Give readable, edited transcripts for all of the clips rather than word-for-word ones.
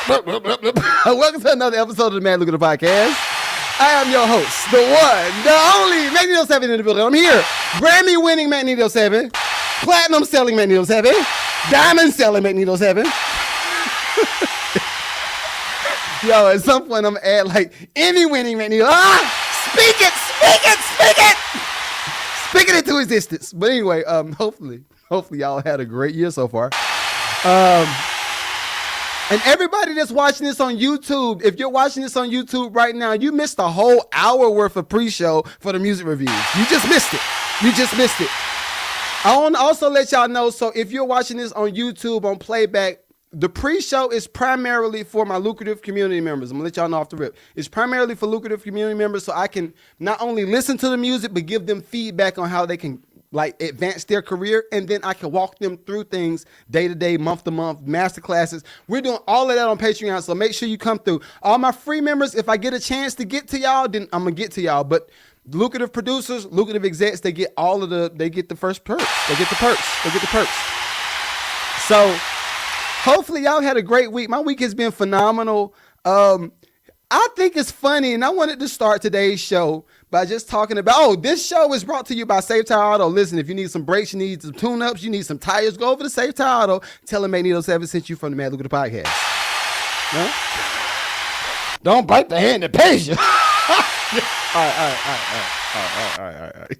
Welcome to another episode of the Man Lucrative Podcast. I am your host, the one, the only Magneto 7 in the building. I'm here. Grammy winning Magneto 7, platinum selling Magneto 7, diamond selling Magneto 7. Yo, at some point I'm gonna add like any winning Magneto. Speak it into existence. But anyway, hopefully y'all had a great year so far. And everybody that's watching this on YouTube, if you're watching this on YouTube right now, you missed a whole hour worth of pre-show for the music reviews. You just missed it. I want to also let y'all know, so if you're watching this on YouTube on playback, the pre-show is primarily for my Lucrative community members. I'm going to let y'all know off the rip. It's primarily for Lucrative community members so I can not only listen to the music, but give them feedback on how they can like advance their career, and then I can walk them through things day to day, month to month, master classes. We're doing all of that on Patreon, so make sure you come through. All my free members, if I get a chance to get to y'all, then I'm gonna get to y'all. But Lucrative producers, Lucrative execs, they get the first perks. They get the perks. So hopefully y'all had a great week. My week has been phenomenal. I think it's funny, and I wanted to start today's show by just talking about, this show is brought to you by Safe Tire Auto. Listen, if you need some brakes, you need some tune-ups, you need some tires, go over to Safe Tire Auto. Tell them Magneto 7 sent you from the Mad Look at the Podcast. Huh? Don't bite the hand that pays you. All right.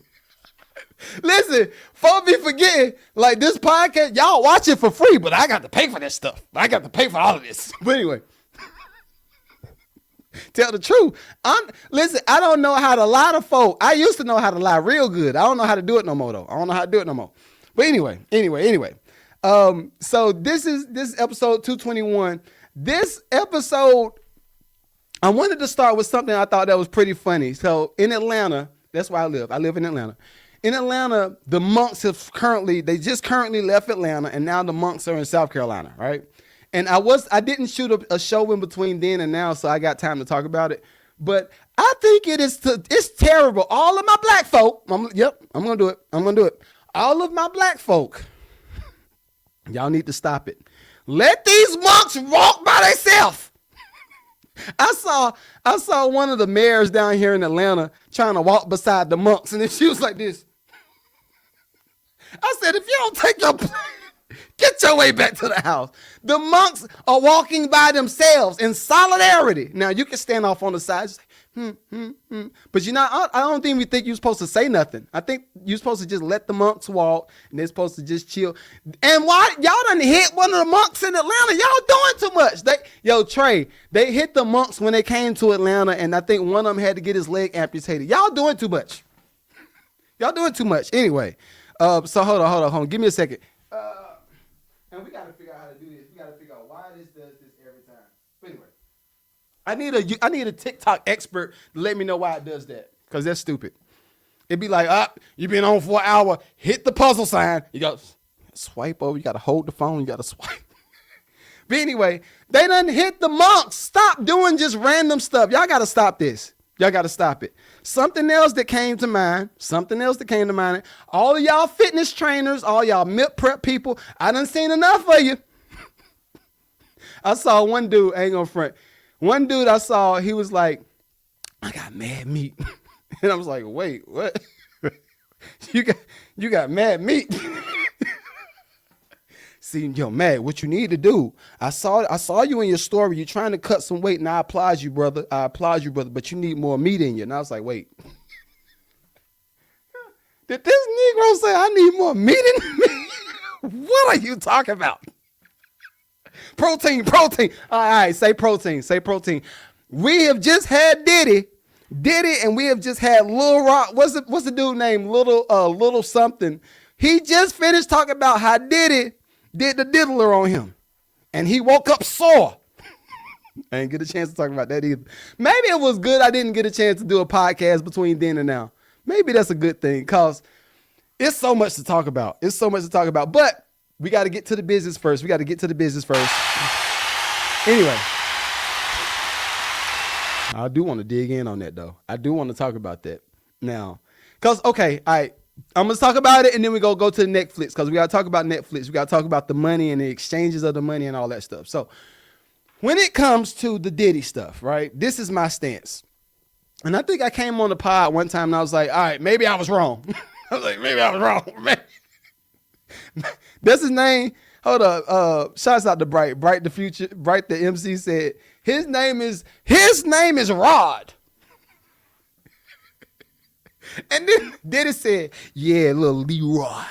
Listen, folks be forgetting, like this podcast, y'all watch it for free, but I got to pay for this stuff. I got to pay for all of this. But anyway. Tell the truth. Listen, I don't know how to lie to folk. I used to know how to lie real good. I don't know how to do it no more, though. I don't know how to do it no more. But anyway. So this is episode 221. This episode, I wanted to start with something I thought that was pretty funny. So in Atlanta, that's where I live. I live in Atlanta. In Atlanta, the monks they just currently left Atlanta, and now the monks are in South Carolina, right? And I didn't shoot a show in between then and now, so I got time to talk about it. But I think it's terrible. All of my black folk, I'm going to do it. All of my black folk, y'all need to stop it. Let these monks walk by themselves. I saw one of the mayors down here in Atlanta trying to walk beside the monks, and then she was like this. I said, if you don't take your get your way back to the house. The monks are walking by themselves in solidarity. Now, you can stand off on the side. Just like, But I don't even think you're supposed to say nothing. I think you're supposed to just let the monks walk, and they're supposed to just chill. And why y'all done hit one of the monks in Atlanta? Y'all doing too much. Trey, they hit the monks when they came to Atlanta, and I think one of them had to get his leg amputated. Y'all doing too much. Anyway, so hold on. Give me a second. And we got to figure out how to do this. We got to figure out why this does this every time. But anyway, I need a TikTok expert to let me know why it does that, because that's stupid. It'd be like, you've been on for an hour, hit the puzzle sign. You got to swipe over. You got to hold the phone. You got to swipe. But anyway, they done hit the monks. Stop doing just random stuff. Y'all got to stop this. Y'all got to stop it. Something else that came to mind. All of y'all fitness trainers, all y'all meal prep people, I done seen enough of you. I saw one dude, I ain't gonna front. One dude I saw, he was like, I got mad meat. And I was like, wait, what? you got mad meat? See, Matt, what you need to do, I saw you in your story. You're trying to cut some weight, and I applaud you, brother. But you need more meat in you. And I was like, wait. Did this Negro say I need more meat in me? What are you talking about? Protein. All right, say protein. We have just had Diddy, and we have just had Lil Rock. What's the dude named Little something? He just finished talking about how Diddy did the diddler on him, and he woke up sore. I didn't get a chance to talk about that either. Maybe it was good I didn't get a chance to do a podcast between then and now. Maybe that's a good thing, because it's so much to talk about. But we got to get to the business first. Anyway, I do want to dig in on that, though. I do want to talk about that now. Because, okay, all right. I'm going to talk about it, and then we go to Netflix, because we got to talk about Netflix. We got to talk about the money and the exchanges of the money and all that stuff. So when it comes to the Diddy stuff, right? This is my stance. And I think I came on the pod one time and I was like, all right, maybe I was wrong. I was like, maybe I was wrong, man. That's his name. Hold up. Shouts out to Bright. Bright the future. Bright the MC said his name is Rod. And then it said, yeah, little Leroy.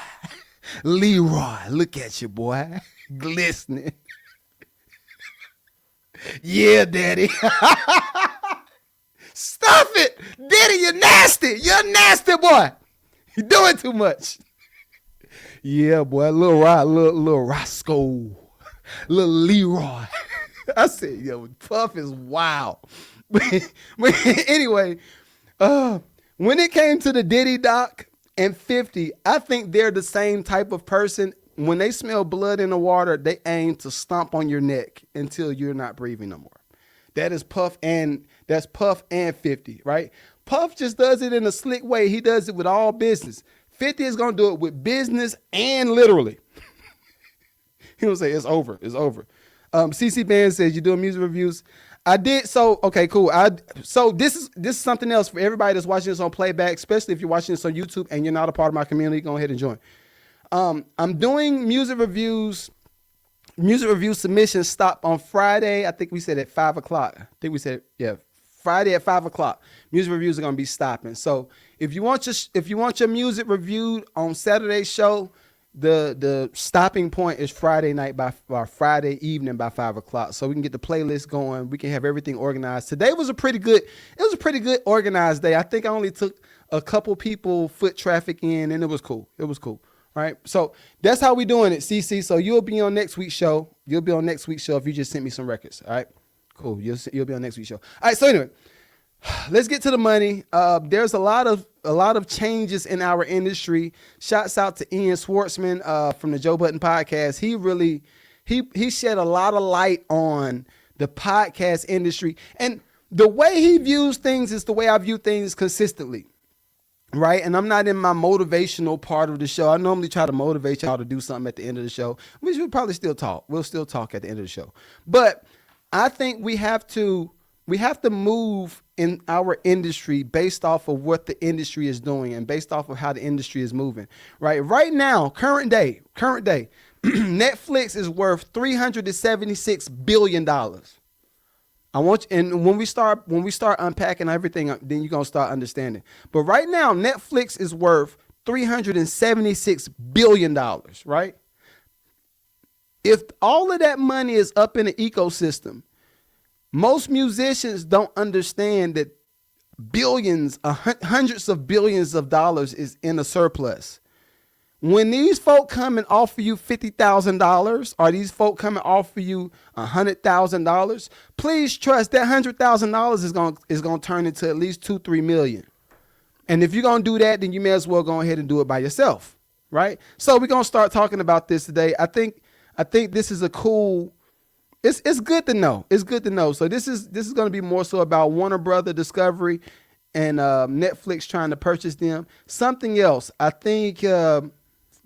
Leroy, look at you, boy. Glistening. Yeah, daddy. Stop it. Daddy, you're nasty. You're a nasty boy. You're doing too much. Yeah, boy, little Rod, little Roscoe, little Leroy. I said, yo, Puff is wild. But anyway, when it came to the Diddy Doc and 50, I think they're the same type of person. When they smell blood in the water, they aim to stomp on your neck until you're not breathing no more. That's Puff and 50, right? Puff just does it in a slick way. He does it with all business. 50 is going to do it with business and literally. He will say, it's over. It's over. CC Band says, you doing music reviews? I did. So, okay, cool. So this is something else for everybody that's watching this on playback, especially if you're watching this on YouTube and you're not a part of my community, go ahead and join. I'm doing music reviews. Music review submissions stop on Friday. I think we said at 5 o'clock. I think we said, yeah, Friday at 5 o'clock. Music reviews are going to be stopping. So if you want your music reviewed on Saturday's show, the stopping point is Friday night by Friday evening by 5 o'clock. So we can get the playlist going. We can have everything organized. Today was a pretty good organized day. I think I only took a couple people foot traffic in and it was cool. It was cool. Right. So that's how we doing it, CC. So you'll be on next week's show. You'll be on next week's show if you just sent me some records. All right. Cool. You'll be on next week's show. All right. So anyway, let's get to the money. There's a lot of changes in our industry. Shouts out to Ian Schwartzman from the Joe Budden podcast. He shed a lot of light on the podcast industry, and the way he views things is the way I view things consistently. Right. And I'm not in my motivational part of the show. I normally try to motivate y'all to do something at the end of the show, which we'll probably still talk. We'll still talk at the end of the show. But I think we have to move in our industry based off of what the industry is doing and based off of how the industry is moving. Right now, current day, Netflix is worth $376 billion. I want you, and when we start unpacking everything, then you're gonna start understanding. But right now, Netflix is worth $376 billion, right? If all of that money is up in the ecosystem, most musicians don't understand that billions, hundreds of billions of dollars is in a surplus. When these folk come and offer you $50,000 or these folk come and offer you $100,000, please trust that $100,000 is going to turn into at least $2-3 million. And if you're going to do that, then you may as well go ahead and do it by yourself, right? So we're going to start talking about this today. I think this is a cool. It's good to know. It's good to know. So this is going to be more so about Warner Brother Discovery and Netflix trying to purchase them. Something else. I think.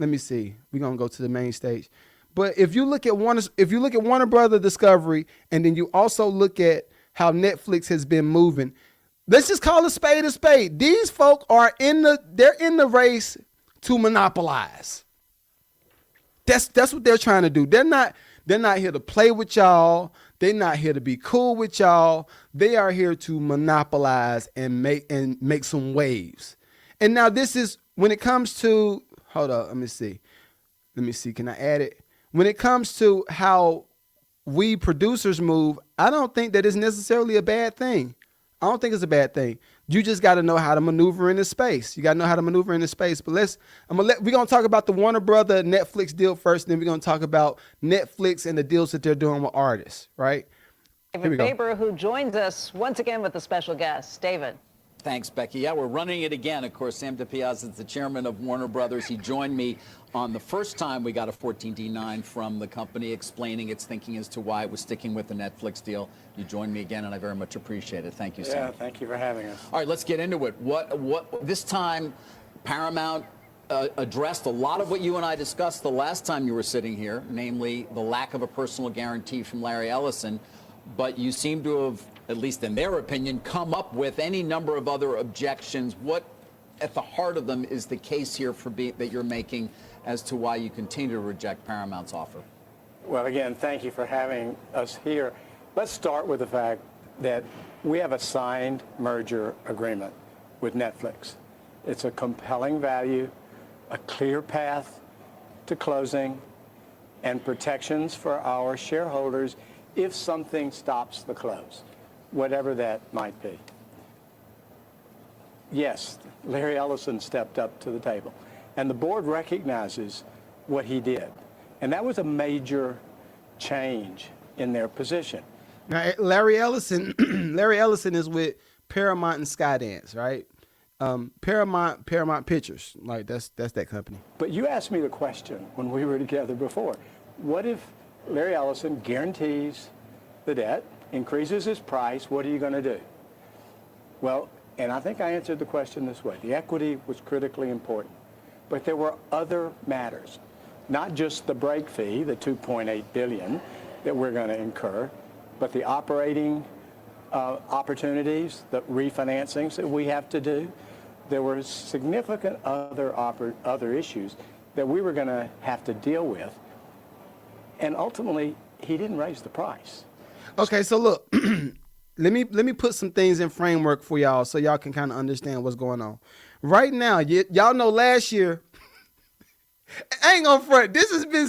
Let me see. We're gonna go to the main stage. But if you look at Warner Brother Discovery, and then you also look at how Netflix has been moving, let's just call a spade a spade. These folk are in the race to monopolize. That's what they're trying to do. They're not here to play with y'all. They're not here to be cool with y'all. They are here to monopolize and make some waves. And now this is when it comes to. Hold up, let me see. Can I add it? When it comes to how we producers move, I don't think that is necessarily a bad thing. I don't think it's a bad thing. You just got to know how to maneuver in this space. You got to know how to maneuver in this space. But we're going to talk about the Warner Brother Netflix deal first. Then we're going to talk about Netflix and the deals that they're doing with artists, right? David Faber, who joins us once again with a special guest. David. Thanks, Becky. Yeah, we're running it again. Of course, Sam DiPiazza is the chairman of Warner Brothers. He joined me on the first time we got a 14D9 from the company explaining its thinking as to why it was sticking with the Netflix deal. You joined me again, and I very much appreciate it. Thank you, Sam. Yeah, thank you for having us. All right, let's get into it. What this time, Paramount addressed a lot of what you and I discussed the last time you were sitting here, namely the lack of a personal guarantee from Larry Ellison. but you seem to have, at least in their opinion, come up with any number of other objections. What at the heart of them is the case here that you're making as to why you continue to reject Paramount's offer? Well, again, thank you for having us here. Let's start with the fact that we have a signed merger agreement with Netflix. It's a compelling value, a clear path to closing, and protections for our shareholders if something stops the close, whatever that might be. Yes, Larry Ellison stepped up to the table, and the board recognizes what he did. And that was a major change in their position. Now, Larry Ellison is with Paramount and Skydance, right? Paramount Pictures, like that's that company. But you asked me the question when we were together before. What if Larry Ellison guarantees the debt, increases his price, what are you going to do? Well, and I think I answered the question this way. The equity was critically important, but there were other matters, not just the break fee, the $2.8 billion that we're going to incur, but the operating opportunities, the refinancings that we have to do. There were significant other issues that we were going to have to deal with. And ultimately, he didn't raise the price. Okay, so look, let me put some things in framework for y'all so y'all can kind of understand what's going on. Right now, y'all know last year, I ain't gonna front. It's been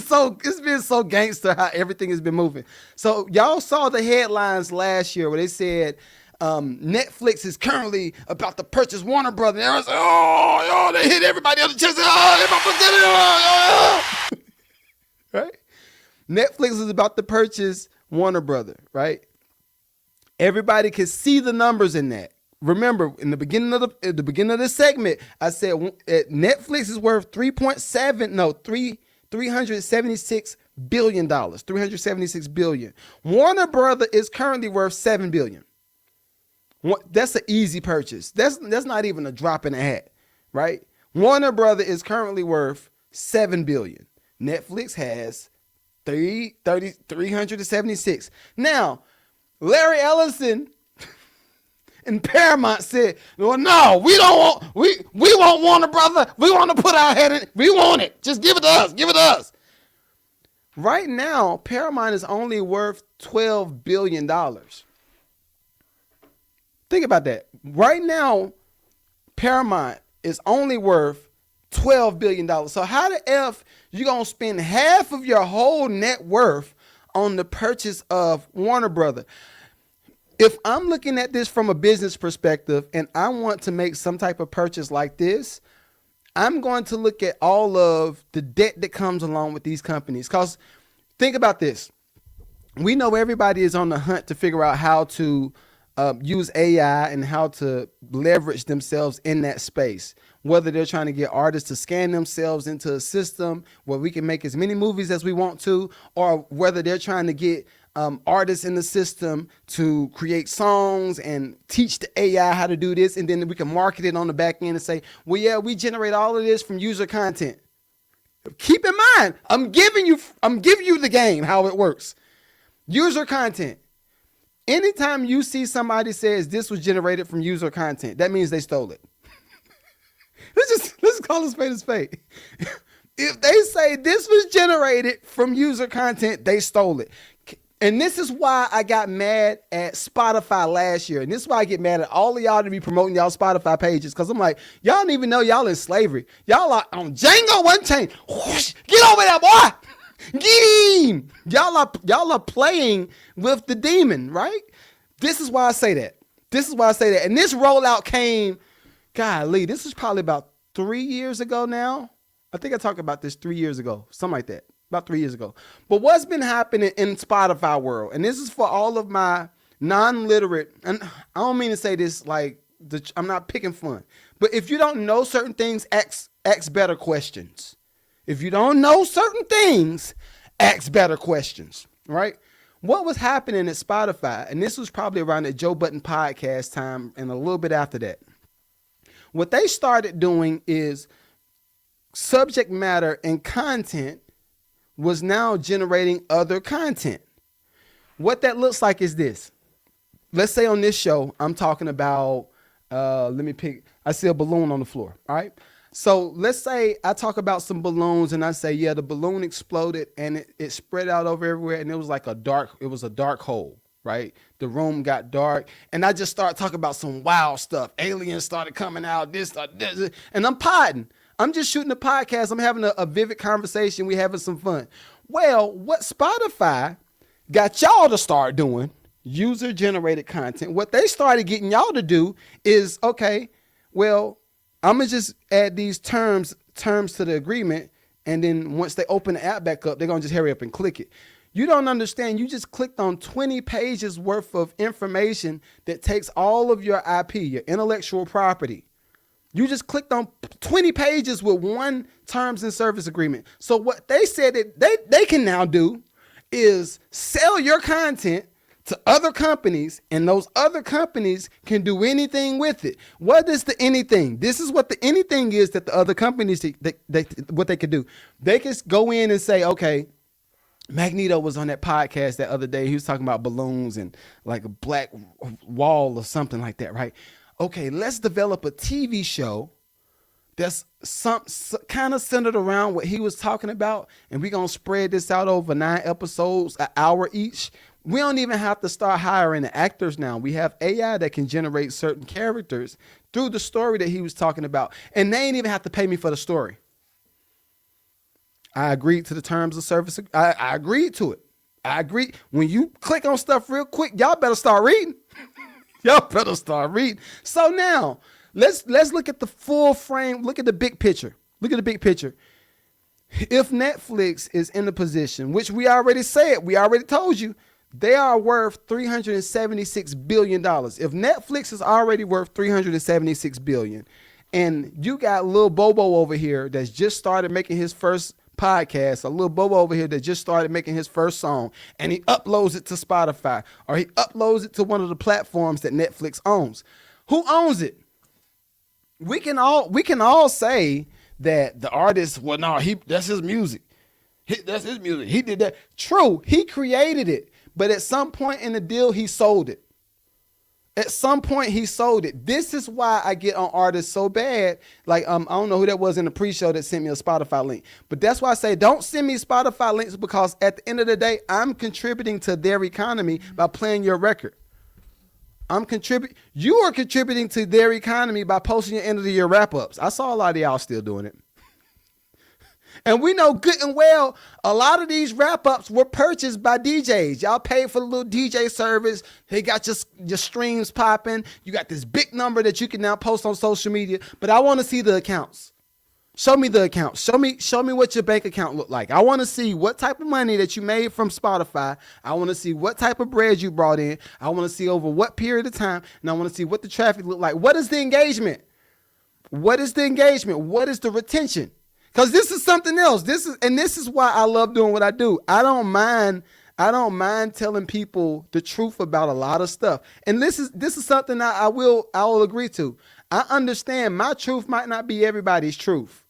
so gangster how everything has been moving. So y'all saw the headlines last year where they said Netflix is currently about to purchase Warner Brothers. Everyone said, "Oh, they hit everybody on the chest. Right? Netflix is about to purchase Warner Brothers. Right? Everybody can see the numbers in that. Remember, in the beginning of this segment, I said Netflix is worth $376 billion. $376 billion. Warner Brothers is currently worth $7 billion. That's an easy purchase. That's not even a drop in the hat, right? Warner Brothers is currently worth $7 billion. Netflix has 376. Now, Larry Ellison and Paramount said, well, no, we want Warner Brothers. We want to put our head in it. We want it. Just give it to us. Give it to us. Right now, Paramount is only worth $12 billion. Think about that. Right now, Paramount is only worth $12 billion. So how the F you going to spend half of your whole net worth on the purchase of Warner Brothers? If I'm looking at this from a business perspective and I want to make some type of purchase like this, I'm going to look at all of the debt that comes along with these companies. Because think about this. We know everybody is on the hunt to figure out how to use AI and how to leverage themselves in that space. Whether they're trying to get artists to scan themselves into a system where we can make as many movies as we want to, or whether they're trying to get artists in the system to create songs and teach the AI how to do this, and then we can market it on the back end and say, well, yeah, we generate all of this from user content. Keep in mind, I'm giving you the game, how it works. User content. Anytime you see somebody says this was generated from user content, that means they stole it. Let's call a spade a spade. If they say this was generated from user content, they stole it. And this is why I got mad at Spotify last year. And this is why I get mad at all of y'all to be promoting y'all Spotify pages. Because I'm like, y'all don't even know y'all in slavery. Y'all are on Django Unchained. Whoosh, get over there, boy. Get him. Y'all are playing with the demon, right? This is why I say that. And this rollout came, golly, this is probably about 3 years ago now. I think I talked about this 3 years ago, something like that. About 3 years ago. But what's been happening in Spotify world, and this is for all of my non-literate, and I don't mean to say this like I'm not picking fun, but if you don't know certain things, ask better questions. If you don't know certain things, ask better questions, right? What was happening at Spotify, and this was probably around the Joe Budden podcast time and a little bit after that, what they started doing is subject matter and content was now generating other content. What that looks like is this. Let's say on this show, I'm talking about, let me pick, I see a balloon on the floor, all right? So let's say I talk about some balloons and I say, yeah, the balloon exploded and it spread out over everywhere and it was like a dark hole, right? The room got dark and I just started talking about some wild stuff. Aliens started coming out, this, and I'm podding. I'm just shooting a podcast. I'm having a vivid conversation. We having some fun. Well, what Spotify got y'all to start doing, user-generated content, what they started getting y'all to do is, okay, well, I'm going to just add these terms to the agreement, and then once they open the app back up, they're going to just hurry up and click it. You don't understand. You just clicked on 20 pages worth of information that takes all of your IP, your intellectual property. You just clicked on 20 pages with one terms and service agreement. So what they said that they can now do is sell your content to other companies, and those other companies can do anything with it. What is the anything? This is what the anything is that the other companies, what they could do. They can go in and say, okay, Magneto was on that podcast that other day. He was talking about balloons and like a black wall or something like that, right? Okay, let's develop a TV show that's some kind of centered around what he was talking about, and we're going to spread this out over 9 episodes, an hour each. We don't even have to start hiring the actors now. We have AI that can generate certain characters through the story that he was talking about, and they ain't even have to pay me for the story. I agreed to the terms of service. I agreed to it. I agree. When you click on stuff real quick, y'all better start reading. Y'all better start reading. So now let's look at the full frame. Look at the big picture. Look at the big picture. If Netflix is in the position, which we already said, we already told you, they are worth $376 billion. If Netflix is already worth $376 billion, and you got Lil Bobo over here that's just started making his first podcast, a little Bobo over here that just started making his first song, and he uploads it to Spotify or he uploads it to one of the platforms that Netflix owns. Who owns it? We can all say that the artist, well, no, that's his music. That's his music. He did that. True, he created it, but at some point in the deal, he sold it. At some point, he sold it. This is why I get on artists so bad. Like, I don't know who that was in the pre-show that sent me a Spotify link. But that's why I say don't send me Spotify links, because at the end of the day, I'm contributing to their economy by playing your record. You are contributing to their economy by posting your end of the year wrap-ups. I saw a lot of y'all still doing it. And we know good and well, a lot of these wrap-ups were purchased by DJs. Y'all paid for the little DJ service. They got your streams popping. You got this big number that you can now post on social media. But I want to see the accounts. Show me the accounts. Show me what your bank account looked like. I want to see what type of money that you made from Spotify. I want to see what type of bread you brought in. I want to see over what period of time. And I want to see what the traffic looked like. What is the engagement? What is the engagement? What is the retention? Because this is something else. This is why I love doing what I do. I don't mind telling people the truth about a lot of stuff. And this is something I will agree to. I understand my truth might not be everybody's truth.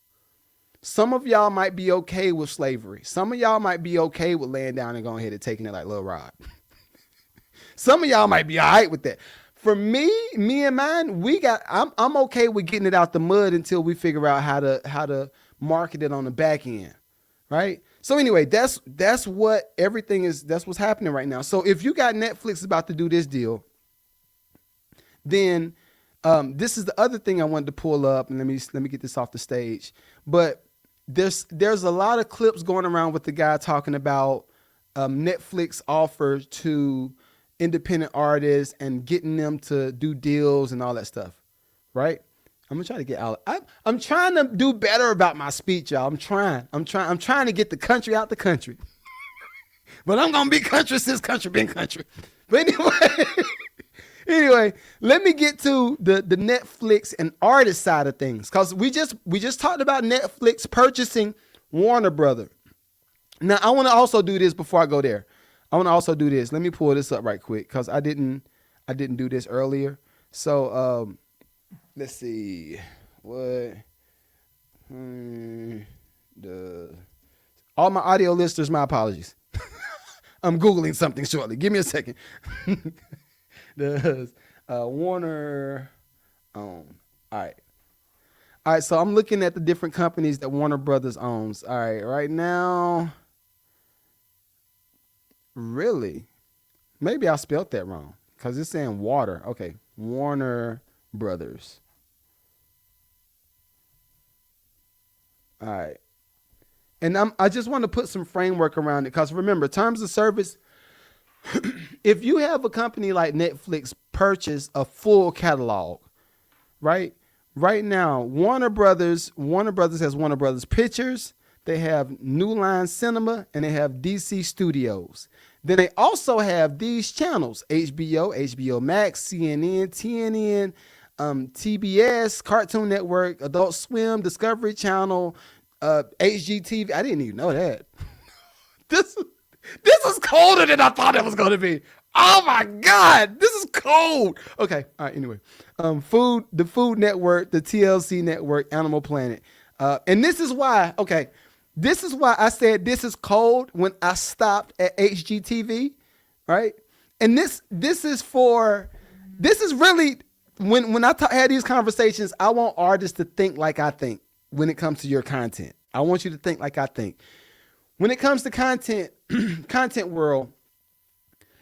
Some of y'all might be okay with slavery. Some of y'all might be okay with laying down and going ahead and taking it like Lil Rod. Some of y'all might be all right with that. For me and mine, I'm okay with getting it out the mud until we figure out how to market it on the back end, right? So anyway, that's what everything is. That's what's happening right now. So if you got Netflix about to do this deal, then this is the other thing I wanted to pull up, and let me get this off the stage. But there's a lot of clips going around with the guy talking about Netflix offers to independent artists and getting them to do deals and all that stuff, right? I'm gonna try to get out. I'm trying to do better about my speech, y'all. I'm trying to get the country out the country. But I'm gonna be country since country been country. But anyway, let me get to the Netflix and artist side of things, because we just talked about Netflix purchasing Warner Brother. Now I want to also do this before I go there. I want to also do this. Let me pull this up right quick, because I didn't do this earlier. So let's see what all my audio listeners, my apologies. I'm Googling something shortly. Give me a second. Does Warner own? All right. All right, so I'm looking at the different companies that Warner Brothers owns. All right, right now, really? Maybe I spelled that wrong because it's saying water. Okay, Warner Brothers. All right. And I just want to put some framework around it because remember, terms of service, if you have a company like Netflix purchase a full catalog, right? Right now, Warner Brothers has Warner Brothers Pictures, they have New Line Cinema, and they have DC Studios. Then they also have these channels, HBO, HBO Max, CNN, TNN, TBS, Cartoon Network, Adult Swim, Discovery Channel, HGTV. I didn't even know that. This is colder than I thought it was going to be. Oh my God, this is cold. Okay, all right, anyway. The Food Network, the TLC Network, Animal Planet. And this is why I said this is cold when I stopped at HGTV, right? And this is really, when I had these conversations, I want artists to think like I think when it comes to your content. I want you to think like I think. When it comes to content world,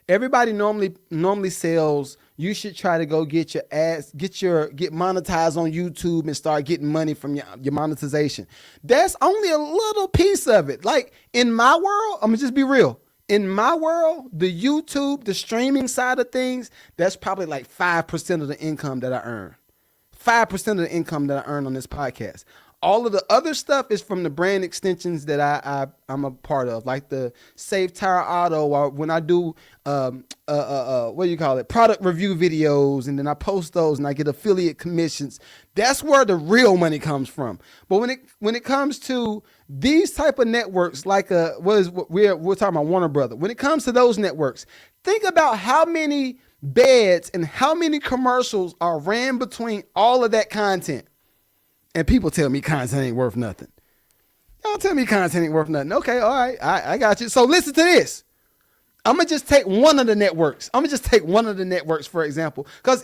everybody normally sells. You should try to go get your ads, get monetized on YouTube and start getting money from your monetization. That's only a little piece of it. Like in my world, I'm gonna just be real. In my world, the YouTube, the streaming side of things, that's probably like 5% of the income that I earn. 5% of the income that I earn on this podcast. All of the other stuff is from the brand extensions that I'm a part of, like the Save Tire Auto, or when I do what do you call it, product review videos, and then I post those and I get affiliate commissions. That's where the real money comes from. But when it comes to these type of networks, like we're talking about Warner Brothers. When it comes to those networks, think about how many beds and how many commercials are ran between all of that content. And people tell me content ain't worth nothing. Y'all tell me content ain't worth nothing. Okay, all right, I got you. So listen to this. I'm going to just take one of the networks. For example, because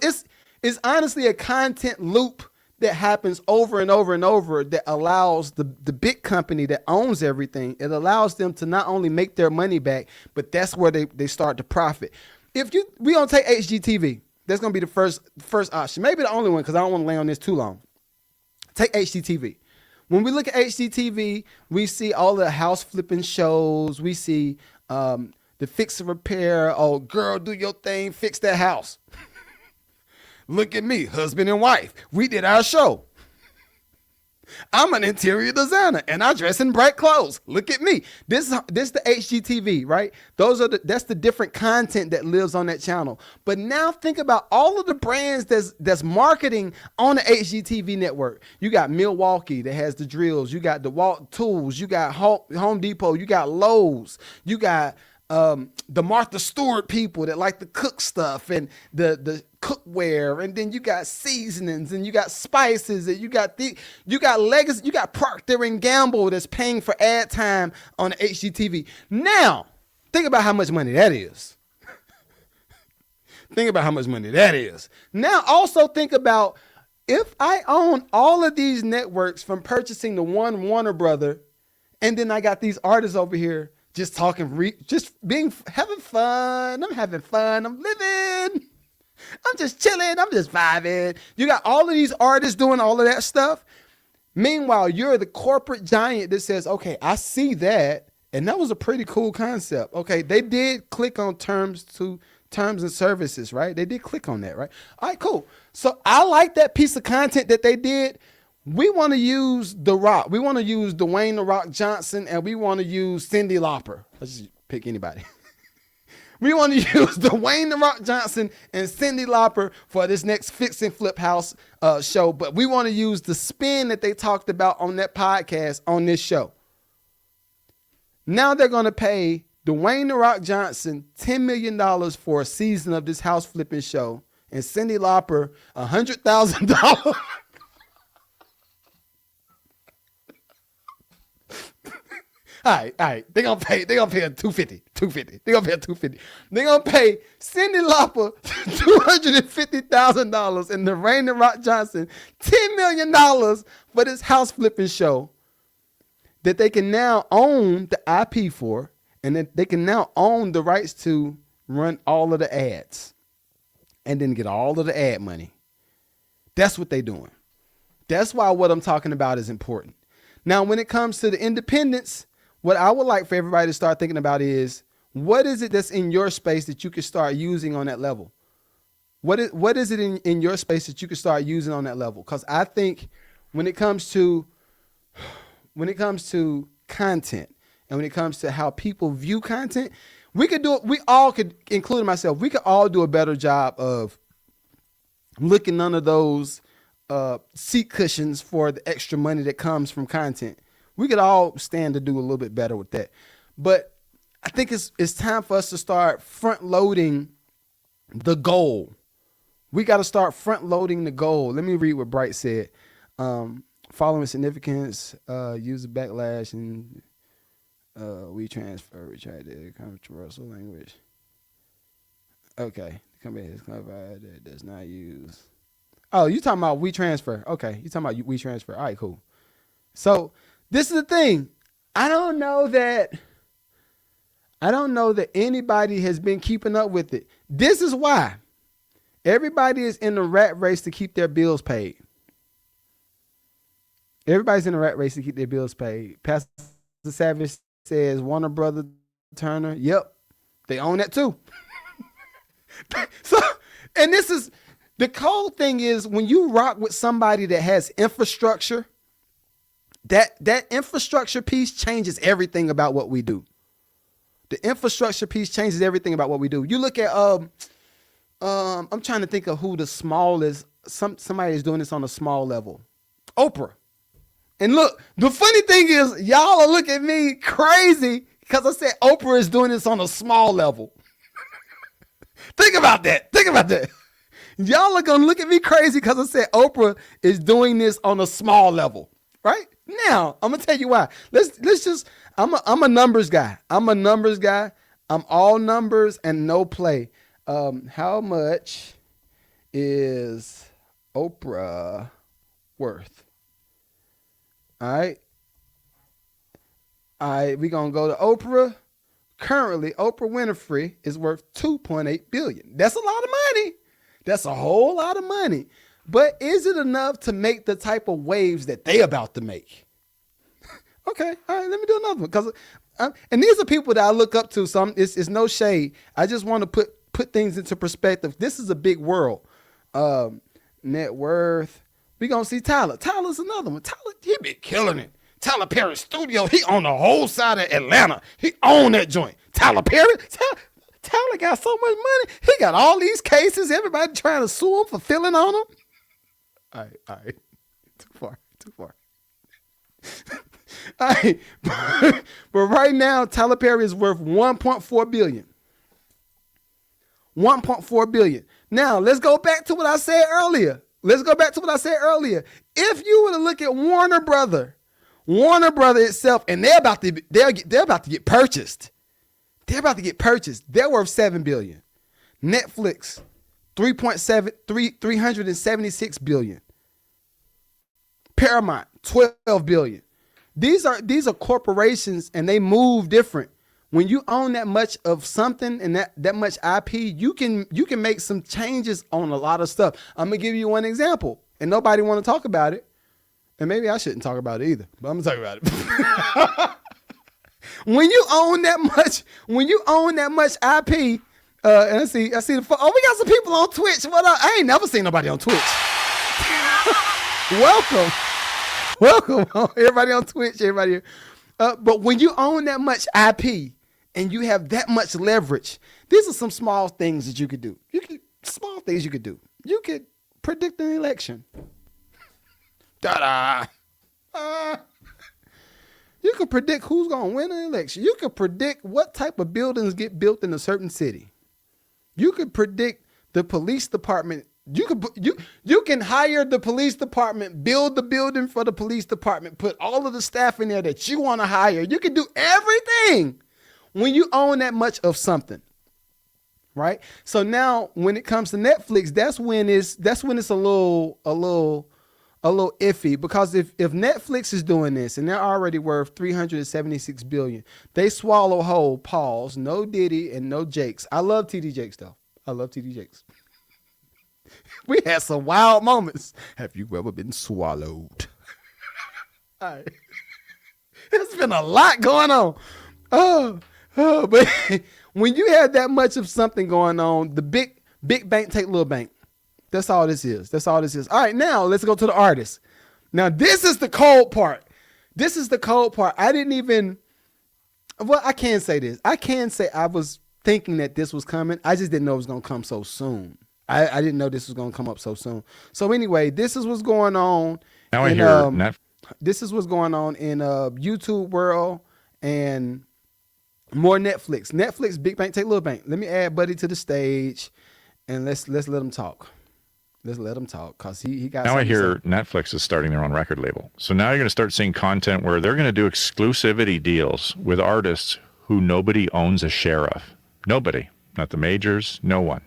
it's honestly a content loop that happens over and over and over that allows the big company that owns everything, it allows them to not only make their money back, but that's where they start to profit. We don't take HGTV. That's going to be the first option. Maybe the only one because I don't want to lay on this too long. Take HGTV. When we look at HGTV, we see all the house flipping shows. We see the fix and repair. Oh, girl, do your thing. Fix that house. Look at me, husband and wife. We did our show. I'm an interior designer and I dress in bright clothes. Look at me. This the HGTV, right? That's the different content that lives on that channel. But now think about all of the brands that's marketing on the HGTV network. You got Milwaukee that has the drills. You got DeWalt Tools. You got Home Depot. You got Lowe's. You got the Martha Stewart people that like to cook stuff and the cookware, and then you got seasonings and you got spices and you got legacy, you got Procter and Gamble that's paying for ad time on the HGTV. Now, think about how much money that is. Now, also think about if I own all of these networks from purchasing the one Warner Brother, and then I got these artists over here just talking, having fun. I'm having fun. I'm living. I'm just chilling. I'm just vibing. You got all of these artists doing all of that stuff. Meanwhile, you're the corporate giant that says, okay, I see that. And that was a pretty cool concept. Okay, they did click on terms and services, right? They did click on that, right? All right, cool. So I like that piece of content that they did. We want to use The Rock. We want to use Dwayne The Rock Johnson, and we want to use Cyndi Lauper. Let's just pick anybody. We want to use Dwayne The Rock Johnson and Cyndi Lauper for this next Fix and Flip House show, but we want to use the spin that they talked about on that podcast on this show. Now they're going to pay Dwayne The Rock Johnson $10 million for a season of this house flipping show, and Cyndi Lauper $100,000. All right. They're gonna pay a 250. They're gonna pay a 250. They're gonna pay Cyndi Lauper $250,000 and Lorraine the Rock Johnson $10 million for this house flipping show that they can now own the IP for, and that they can now own the rights to run all of the ads and then get all of the ad money. That's what they're doing. That's why what I'm talking about is important. Now, when it comes to the independents, what I would like for everybody to start thinking about is, what is it that's in your space that you can start using on that level? What is it in your space that you can start using on that level? Because I think when it comes to content and when it comes to how people view content, we all could, including myself, we could all do a better job of looking under those seat cushions for the extra money that comes from content. We could all stand to do a little bit better with that. But I think it's time for us to start front loading the goal. We got to start front loading the goal. Let me read what Bright said. Following significance, user backlash, and we tried the controversial language. Okay, the company has clarified that it does not use. Oh, you talking about WeTransfer? Okay, you talking about WeTransfer? All right, cool. So this is the thing. I don't know that anybody has been keeping up with it. This is why everybody is in the rat race to keep their bills paid. Everybody's in the rat race to keep their bills paid. Pastor Savage says Warner Brother Turner. Yep, they own that too. So, and this is the cold thing is when you rock with somebody that has infrastructure, that infrastructure piece changes everything about what we do. The infrastructure piece changes everything about what we do. You look at I'm trying to think of who the smallest somebody is doing this on a small level. Oprah. And look, the funny thing is y'all are looking at me crazy because I said Oprah is doing this on a small level. Think about that. Y'all are going to look at me crazy because I said Oprah is doing this on a small level, right? Now, I'm going to tell you why. Let's just, I'm a numbers guy. I'm all numbers and no play. How much is Oprah worth? All right, we're going to go to Oprah. Currently, Oprah Winfrey is worth $2.8 billion. That's a lot of money. That's a whole lot of money. But is it enough to make the type of waves that they about to make? Okay, all right, let me do another one. Because, and these are people that I look up to, so it's no shade. I just want to put things into perspective. This is a big world. Net worth. We're going to see Tyler. Tyler's another one. Tyler, he been killing it. Tyler Perry Studio, he on the whole side of Atlanta. He own that joint. Tyler Perry, Tyler got so much money. He got all these cases. Everybody trying to sue him for filling on him. All right. Too far. All right. But right now, Tyler Perry is worth $1.4 billion. $1.4 billion. Now, let's go back to what I said earlier. If you were to look at Warner Brother itself, and they're about to get purchased. They're worth $7 billion. Netflix, $376 billion. Paramount, $12 billion. These are corporations, and they move different. When you own that much of something and that much IP, you can make some changes on a lot of stuff. I'm gonna give you one example, and nobody want to talk about it, and maybe I shouldn't talk about it either, but I'm gonna talk about it. When you own that much IP, and I see we got some people on Twitch. What up? I ain't never seen nobody on Twitch. Welcome, everybody on Twitch, everybody. But when you own that much IP and you have that much leverage, these are some small things that you could do. You could predict an election. You could predict who's going to win an election. You could predict what type of buildings get built in a certain city. You could predict the police department You can hire the police department, build the building for the police department, put all of the staff in there that you want to hire. You can do everything when you own that much of something. Right? So now when it comes to Netflix, that's when it's a little iffy, because if Netflix is doing this and they're already worth $376 billion, they swallow whole, pause, no Diddy and no Jakes. I love TD Jakes though. I love TD Jakes. We had some wild moments. Have you ever been swallowed? All right. There's been a lot going on. But when you have that much of something going on, the big bank take little bank. That's all this is. All right, now let's go to the artist. Now this is the cold part. I can't say this. I can say I was thinking that this was coming. I just didn't know it was going to come so soon. I didn't know this was going to come up so soon. So anyway, this is what's going on. Now I hear this is what's going on in YouTube world and more Netflix. Big bank take little bank. Let me add Buddy to the stage, and let's let him talk. Let's let him talk, because he got. Now I hear Netflix is starting their own record label. So now you're going to start seeing content where they're going to do exclusivity deals with artists who nobody owns a share of. Nobody, not the majors, no one,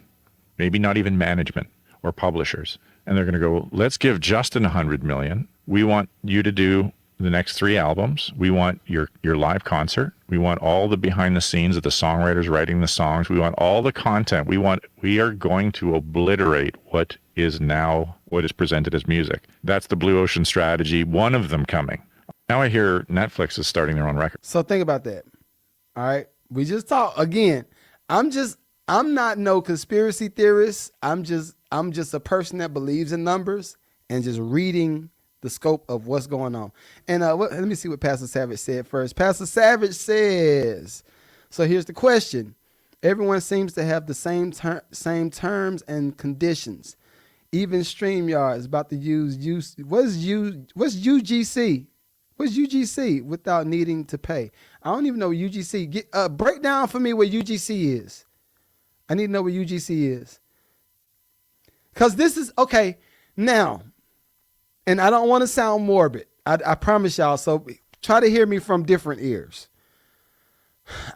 maybe not even management or publishers. And they're going to go, let's give Justin $100 million. We want you to do the next 3 albums. We want your live concert. We want all the behind the scenes of the songwriters writing the songs. We want all the content. We are going to obliterate what is presented as music. That's the Blue Ocean strategy, one of them coming. Now I hear Netflix is starting their own record. So think about that. All right. We just talked again. I'm not no conspiracy theorist. I'm just a person that believes in numbers and just reading the scope of what's going on. And let me see what Pastor Savage said first. Pastor Savage says, so here's the question. Everyone seems to have the same terms and conditions. Even StreamYard is about to use what's UGC? What's UGC without needing to pay? I don't even know what UGC. Break down for me what UGC is. I need to know what UGC is. Because this is, okay, now, and I don't want to sound morbid. I promise y'all, so try to hear me from different ears.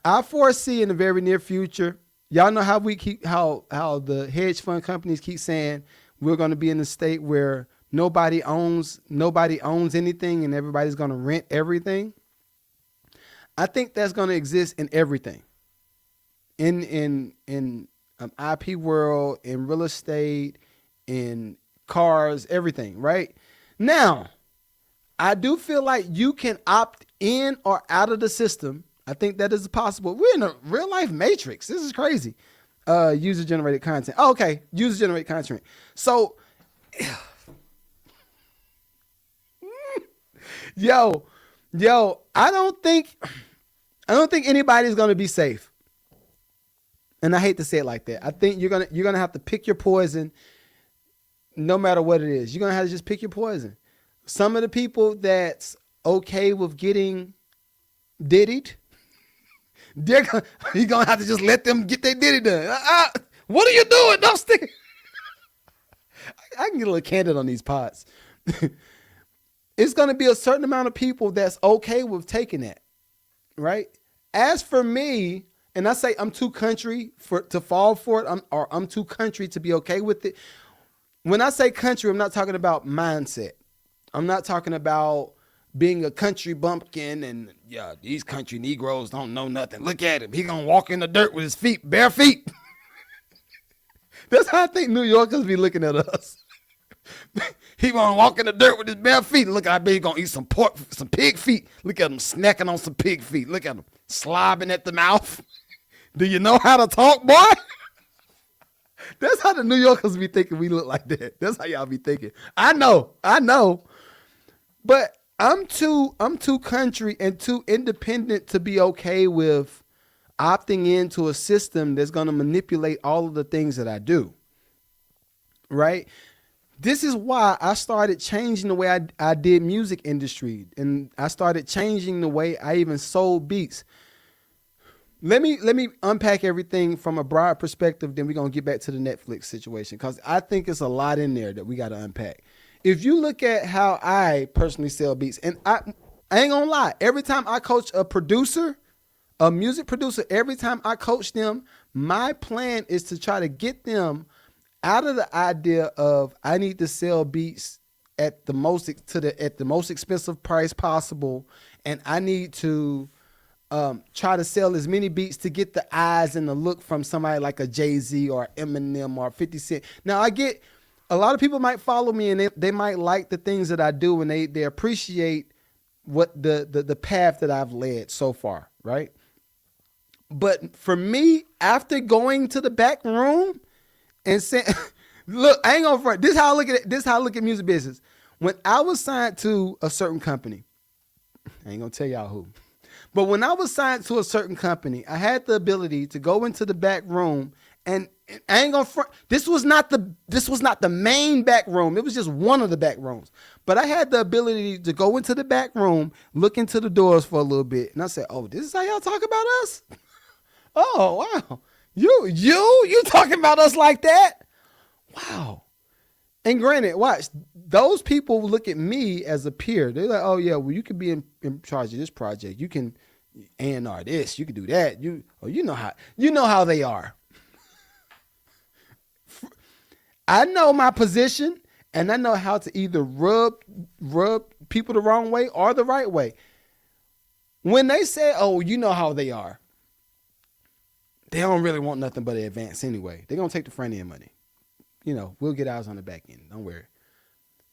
I foresee in the very near future, y'all know how how the hedge fund companies keep saying we're going to be in a state where nobody owns anything and everybody's going to rent everything. I think that's going to exist in everything. In IP world, in real estate, in cars, everything, right? Now, I do feel like you can opt in or out of the system. I think that is possible. We're in a real life matrix. This is crazy. User generated content. Oh, okay. User generated content. So, yo, I don't think anybody's going to be safe. And I hate to say it like that. I think you're going to have to pick your poison no matter what it is. You're going to have to just pick your poison. Some of the people that's okay with getting diddied, you're going to have to just let them get their diddy done. What are you doing? Don't stick. I can get a little candid on these pods. It's going to be a certain amount of people that's okay with taking that, right? As for me, and I say I'm too country to fall for it, I'm too country to be okay with it. When I say country, I'm not talking about mindset. I'm not talking about being a country bumpkin and, yeah, these country Negroes don't know nothing. Look at him. He going to walk in the dirt with his feet, bare feet. That's how I think New Yorkers be looking at us. He going to walk in the dirt with his bare feet. Look, I bet he going to eat some pork, some pig feet. Look at him snacking on some pig feet. Look at him slobbing at the mouth. Do you know how to talk, boy? That's how the New Yorkers be thinking we look like that. That's how y'all be thinking. I know. But I'm too country and too independent to be okay with opting into a system that's going to manipulate all of the things that I do. Right? This is why I started changing the way I did music industry, and I started changing the way I even sold beats. let me unpack everything from a broad perspective. Then we're gonna get back to the Netflix situation because I think it's a lot in there that we got to unpack. If you look at how I personally sell beats, and I ain't gonna lie, every time I coach a producer, a music producer, every time I coach them, my plan is to try to get them out of the idea of I need to sell beats at the most expensive price possible, and I need to try to sell as many beats to get the eyes and the look from somebody like a Jay-Z or Eminem or 50 Cent. Now I get a lot of people might follow me and they might like the things that I do and they appreciate what the path that I've led so far, right? But for me, after going to the back room and saying, look, I ain't gonna front. This is how I look at it. This is how I look at music business. When I was signed to a certain company, I ain't gonna tell y'all who, but when I was signed to a certain company, I had the ability to go into the back room and I ain't gonna front. This was not the main back room. It was just one of the back rooms. But I had the ability to go into the back room, look into the doors for a little bit, and I said, "Oh, this is how y'all talk about us? Oh, wow. You talking about us like that? Wow." And granted, watch, those people look at me as a peer. They're like, "Oh yeah, well, you could be in charge of this project. You can A&R this, you can do that. You know how they are." I know my position and I know how to either rub people the wrong way or the right way. When they say, "Oh, you know how they are," they don't really want nothing but an advance anyway. They're going to take the front end money. You know, we'll get ours on the back end. Don't worry.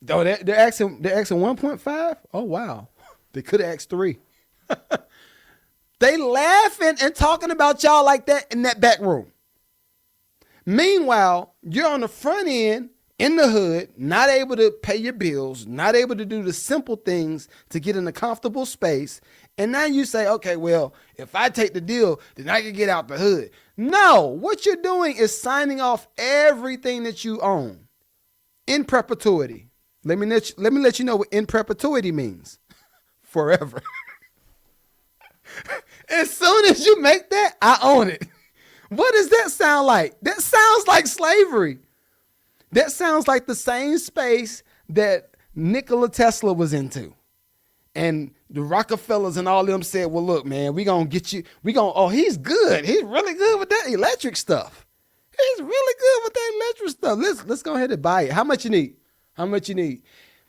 Oh, they're asking 1.5? Oh, wow. They could have asked 3. They laughing and talking about y'all like that in that back room. Meanwhile, you're on the front end in the hood, not able to pay your bills, not able to do the simple things to get in a comfortable space. And now you say, "Okay, well, if I take the deal, then I can get out the hood." No, what you're doing is signing off everything that you own in perpetuity. Let me let you know what in perpetuity means. Forever. As soon as you make that, I own it. What does that sound like? That sounds like slavery. That sounds like the same space that Nikola Tesla was into. And the Rockefellers and all of them said, "Well, look, man, we going to get you. Oh, he's good. He's really good with that electric stuff. He's really good with that electric stuff. Let's go ahead and buy it. How much you need? How much you need?"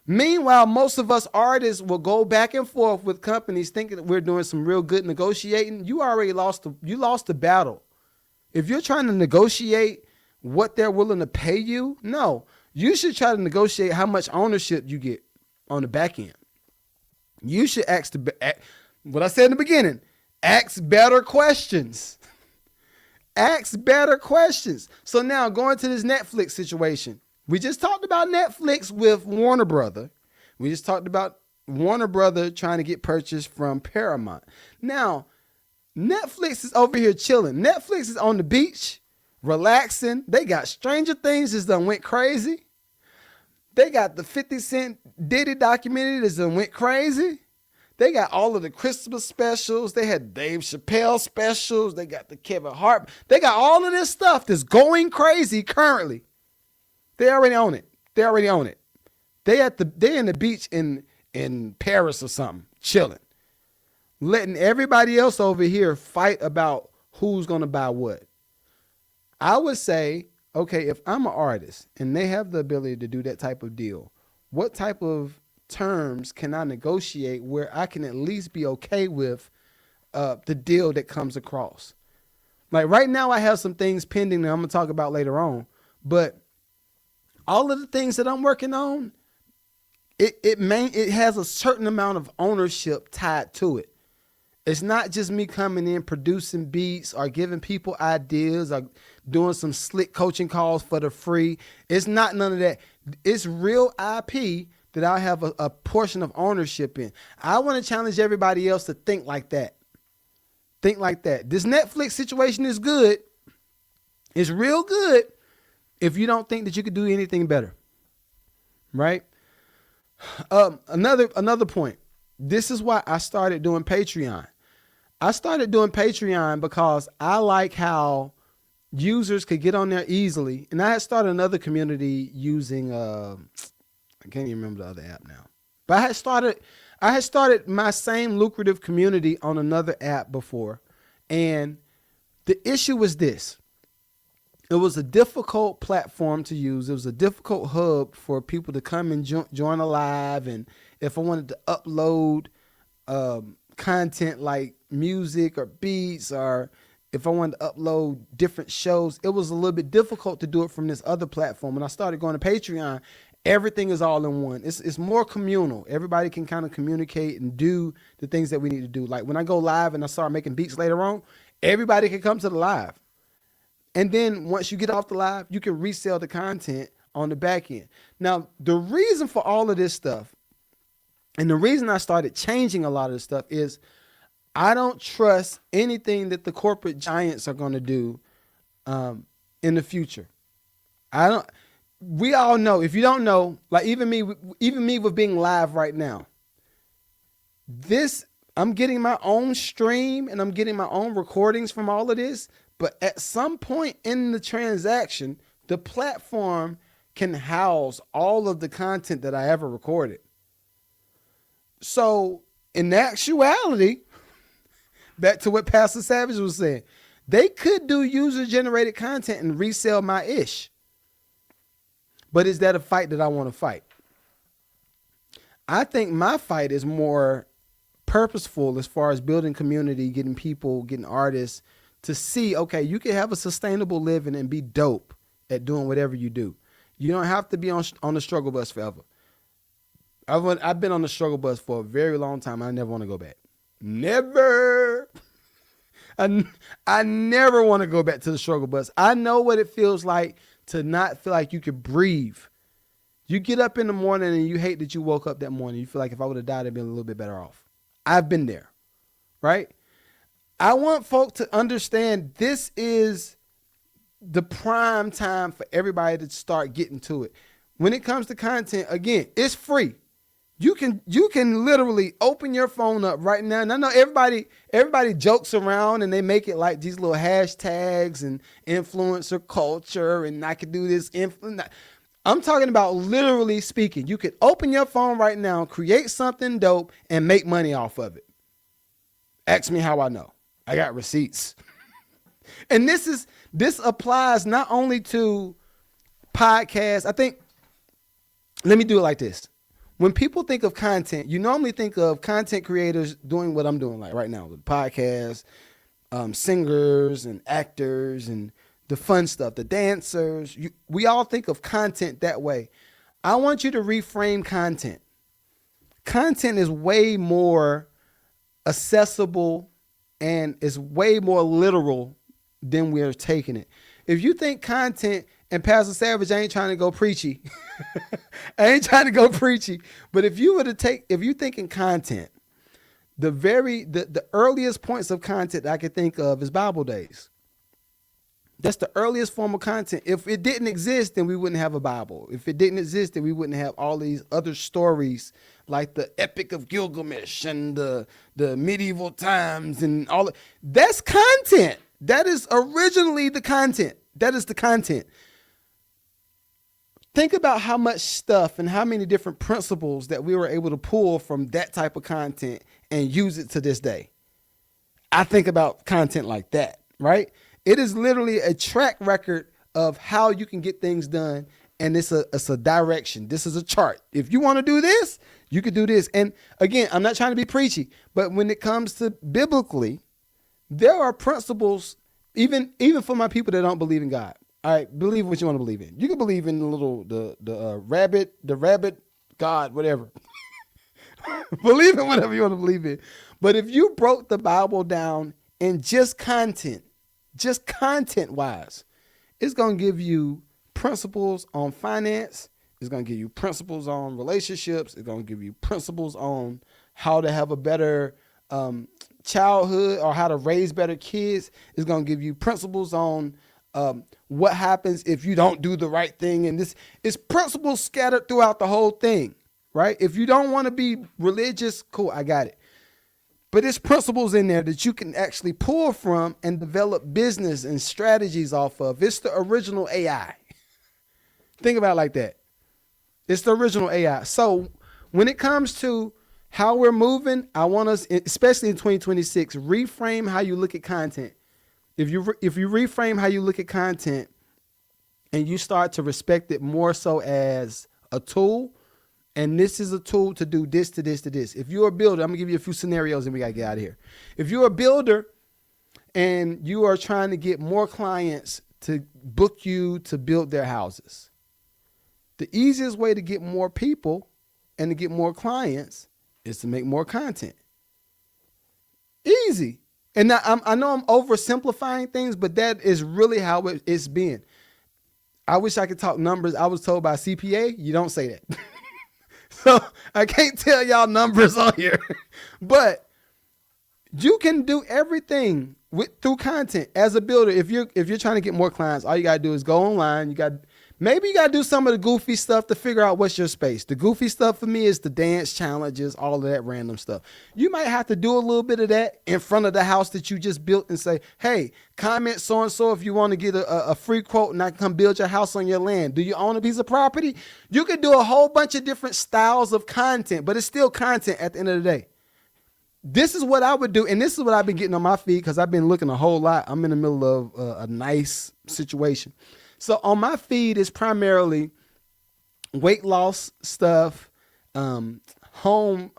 Meanwhile, most of us artists will go back and forth with companies thinking that we're doing some real good negotiating. You already lost the battle. If you're trying to negotiate what they're willing to pay you, no, you should try to negotiate how much ownership you get on the back end. You should ask what I said in the beginning, ask better questions. Ask better questions. So now going to this Netflix situation. We just talked about Netflix with Warner Brother. We just talked about Warner Brother trying to get purchased from Paramount. Now, Netflix is over here chilling. Netflix is on the beach, relaxing. They got Stranger Things that's done went crazy. They got the 50 Cent Diddy documentary that's done went crazy. They got all of the Christmas specials. They had Dave Chappelle specials. They got the Kevin Hart. They got all of this stuff that's going crazy currently. They already own it. They in the beach in Paris or something, chilling. Letting everybody else over here fight about who's going to buy what. I would say, okay, if I'm an artist and they have the ability to do that type of deal, what type of terms can I negotiate where I can at least be okay with the deal that comes across? Like right now I have some things pending that I'm going to talk about later on, but all of the things that I'm working on, it has a certain amount of ownership tied to it. It's not just me coming in, producing beats or giving people ideas or doing some slick coaching calls for the free. It's not none of that. It's real IP that I have a portion of ownership in. I want to challenge everybody else to think like that. Think like that. This Netflix situation is good. It's real good if you don't think that you could do anything better. Right? Another point. This is why I started doing Patreon. I started doing Patreon because I like how users could get on there easily. And I had started another community using, I can't even remember the other app now. But I had started my same Lucrative community on another app before. And the issue was this. It was a difficult platform to use. It was a difficult hub for people to come and join a live. And if I wanted to upload content like music or beats, or if I wanted to upload different shows, it was a little bit difficult to do it from this other platform. When I started going to Patreon, everything is all in one. It's more communal. Everybody can kind of communicate and do the things that we need to do. Like when I go live and I start making beats later on, everybody can come to the live. And then once you get off the live, you can resell the content on the back end. Now, the reason for all of this stuff, and the reason I started changing a lot of this stuff, is I don't trust anything that the corporate giants are going to do in the future. We all know, if you don't know, like even me with being live right now, I'm getting my own stream and I'm getting my own recordings from all of this. But at some point in the transaction, the platform can house all of the content that I ever recorded. So in actuality, back to what Pastor Savage was saying, they could do user-generated content and resell my ish. But is that a fight that I want to fight? I think my fight is more purposeful as far as building community, getting people, getting artists to see, okay, you can have a sustainable living and be dope at doing whatever you do. You don't have to be on the struggle bus forever. I've been on the struggle bus for a very long time. I never want to go back. Never. I never want to go back to the struggle bus. I know what it feels like to not feel like you could breathe. You get up in the morning and you hate that you woke up that morning. You feel like if I would have died, I'd been a little bit better off. I've been there, right? I want folk to understand this is the prime time for everybody to start getting to it. When it comes to content, again, it's free. You can literally open your phone up right now. And I know everybody jokes around and they make it like these little hashtags and influencer culture and I could do this. I'm talking about literally speaking. You could open your phone right now, create something dope and make money off of it. Ask me how I know. I got receipts. And this applies not only to podcasts. I think, let me do it like this. When people think of content, you normally think of content creators doing what I'm doing like right now with podcasts, singers and actors and the fun stuff, the dancers. We all think of content that way. I want you to reframe content. Content is way more accessible and is way more literal than we're taking it. If you think content, and Pastor Savage, I ain't trying to go preachy. I ain't trying to go preachy. But if you thinking content, the earliest points of content I could think of is Bible days. That's the earliest form of content. If it didn't exist, then we wouldn't have a Bible. If it didn't exist, then we wouldn't have all these other stories like the Epic of Gilgamesh and the medieval times and all. That's content. That is originally the content. That is the content. Think about how much stuff and how many different principles that we were able to pull from that type of content and use it to this day. I think about content like that, right? It is literally a track record of how you can get things done. And it's a direction. This is a chart. If you want to do this, you could do this. And again, I'm not trying to be preachy, but when it comes to biblically, there are principles, even for my people that don't believe in God. All right, believe what you want to believe in. You can believe in the rabbit, God, whatever. Believe in whatever you want to believe in. But if you broke the Bible down in just content wise, it's going to give you principles on finance. It's going to give you principles on relationships. It's going to give you principles on how to have a better childhood or how to raise better kids. It's going to give you principles on what happens if you don't do the right thing. And this is principles scattered throughout the whole thing, right? If you don't want to be religious, cool, I got it. But there's principles in there that you can actually pull from and develop business and strategies off of. It's the original AI. Think about it like that. It's the original AI. So when it comes to how we're moving, I want us, especially in 2026, reframe how you look at content. If you reframe how you look at content and you start to respect it more so as a tool, and this is a tool to do this, to this, to this. If you're a builder, I'm gonna give you a few scenarios and we gotta get out of here. If you're a builder and you are trying to get more clients to book you to build their houses, the easiest way to get more people and to get more clients is to make more content. Easy. And now, I know I'm oversimplifying things, but that is really how it's been. I wish I could talk numbers. I was told by CPA, you don't say that. So I can't tell y'all numbers on here, but you can do everything through content as a builder. If you're trying to get more clients, all you gotta do is go online. Maybe you gotta do some of the goofy stuff to figure out what's your space. The goofy stuff for me is the dance challenges, all of that random stuff. You might have to do a little bit of that in front of the house that you just built and say, hey, comment so-and-so if you want to get a free quote and I can come build your house on your land. Do you own a piece of property? You could do a whole bunch of different styles of content, but it's still content at the end of the day. This is what I would do, and this is what I've been getting on my feed because I've been looking a whole lot. I'm in the middle of a nice situation. So on my feed is primarily weight loss stuff, home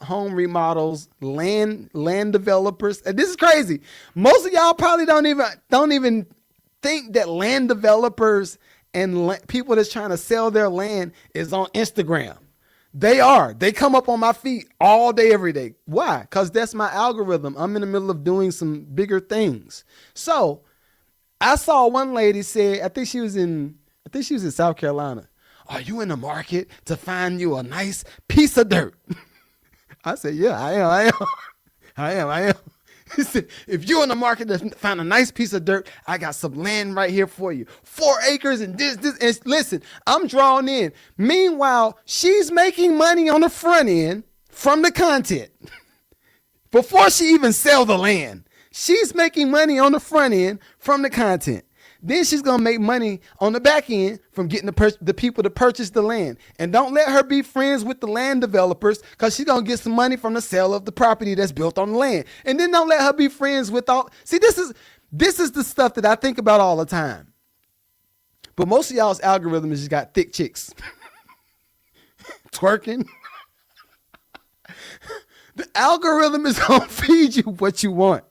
remodels, land developers. And this is crazy. Most of y'all probably don't even think that land developers and people that's trying to sell their land is on Instagram. They are. They come up on my feed all day, every day. Why? Because that's my algorithm. I'm in the middle of doing some bigger things. So I saw one lady say, I think she was in South Carolina. Are you in the market to find you a nice piece of dirt? I said, yeah, I am. He said, if you're in the market to find a nice piece of dirt, I got some land right here for you. 4 acres and this. And listen, I'm drawn in. Meanwhile, she's making money on the front end from the content. Before she even sell the land, she's making money on the front end from the content. Then she's going to make money on the back end from getting the people to purchase the land. And don't let her be friends with the land developers because she's going to get some money from the sale of the property that's built on the land. And then don't let her be friends with all. See, this is the stuff that I think about all the time. But most of y'all's algorithm is just got thick chicks. Twerking. The algorithm is going to feed you what you want.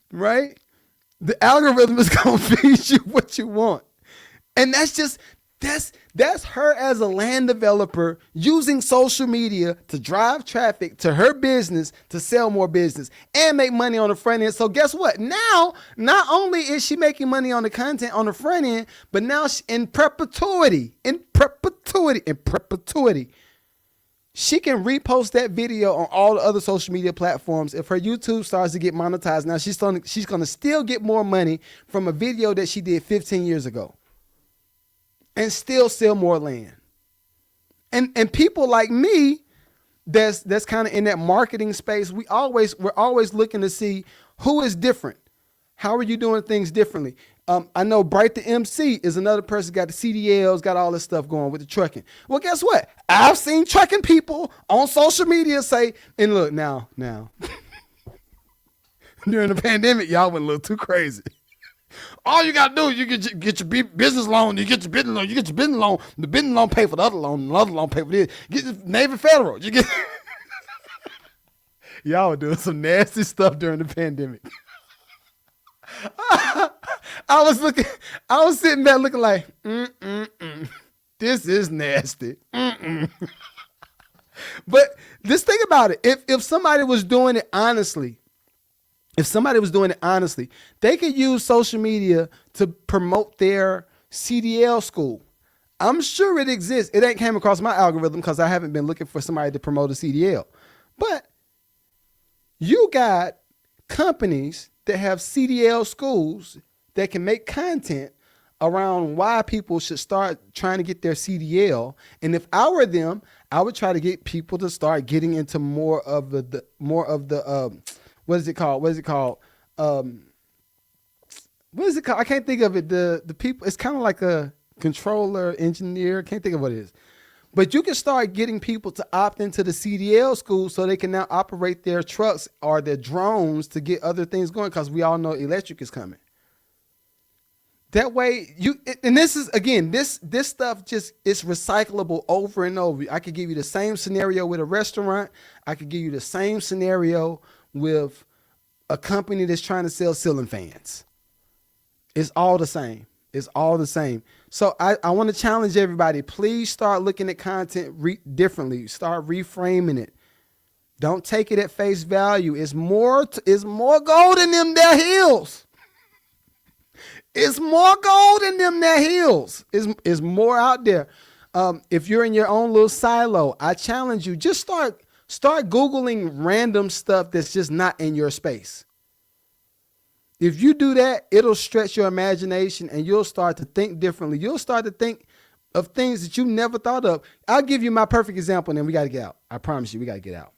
Right? The algorithm is going to feed you what you want. And that's her as a land developer using social media to drive traffic to her business to sell more business and make money on the front end. So guess what? Now, not only is she making money on the content on the front end, but now in perpetuity, she can repost that video on all the other social media platforms. If her YouTube starts to get monetized, now she's going to still get more money from a video that she did 15 years ago and still sell more land. And people like me that's kind of in that marketing space, we're always looking to see who is different. How are you doing things differently? I know Bright the MC is another person, got the CDLs, got all this stuff going with the trucking. Well, guess what? I've seen trucking people on social media say, and look, now, during the pandemic, y'all went a little too crazy. All you got to do is you get your business loan, you get your business loan, the business loan pay for the other loan, and the other loan pay for this. Get the Navy Federal. Y'all were doing some nasty stuff during the pandemic. I was sitting there looking like, this is nasty. But just think about it. If somebody was doing it honestly, they could use social media to promote their CDL school. I'm sure it exists. It ain't came across my algorithm because I haven't been looking for somebody to promote a CDL. But you got companies that have CDL schools that can make content around why people should start trying to get their CDL. And if I were them, I would try to get people to start getting into more of the what is it called? What is it called? What is it called? I can't think of it. The people, it's kind of like a controller, engineer. Can't think of what it is. But you can start getting people to opt into the CDL school so they can now operate their trucks or their drones to get other things going, because we all know electric is coming. That way, and this is, again, this stuff just, it's recyclable over and over. I could give you the same scenario with a restaurant. I could give you the same scenario with a company that's trying to sell ceiling fans. It's all the same. It's all the same. So I want to challenge everybody. Please start looking at content differently. Start reframing it. Don't take it at face value. It's more gold in them there hills. It's more gold in them there hills. It's more out there. If you're in your own little silo, I challenge you. Just start Googling random stuff that's just not in your space. If you do that, it'll stretch your imagination and you'll start to think differently. You'll start to think of things that you never thought of. I'll give you my perfect example and then we got to get out. I promise you, we got to get out.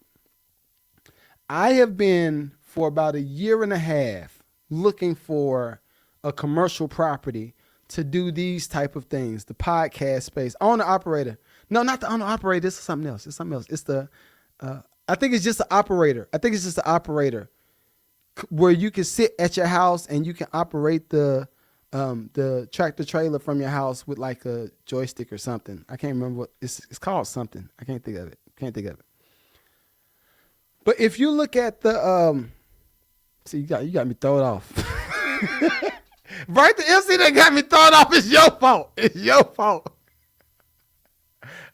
I have been for about a year and a half looking for a commercial property to do these type of things, the podcast space, owner operator. No, not the owner operator. This is something else. It's something else. It's the, I think it's just the operator. I think it's just the operator, where you can sit at your house and you can operate the tractor trailer from your house with like a joystick or something. I can't remember what it's called. Something. I can't think of it. But if you look at the see, you got me thrown off. Right, the MC that got me thrown off. It's your fault. It's your fault.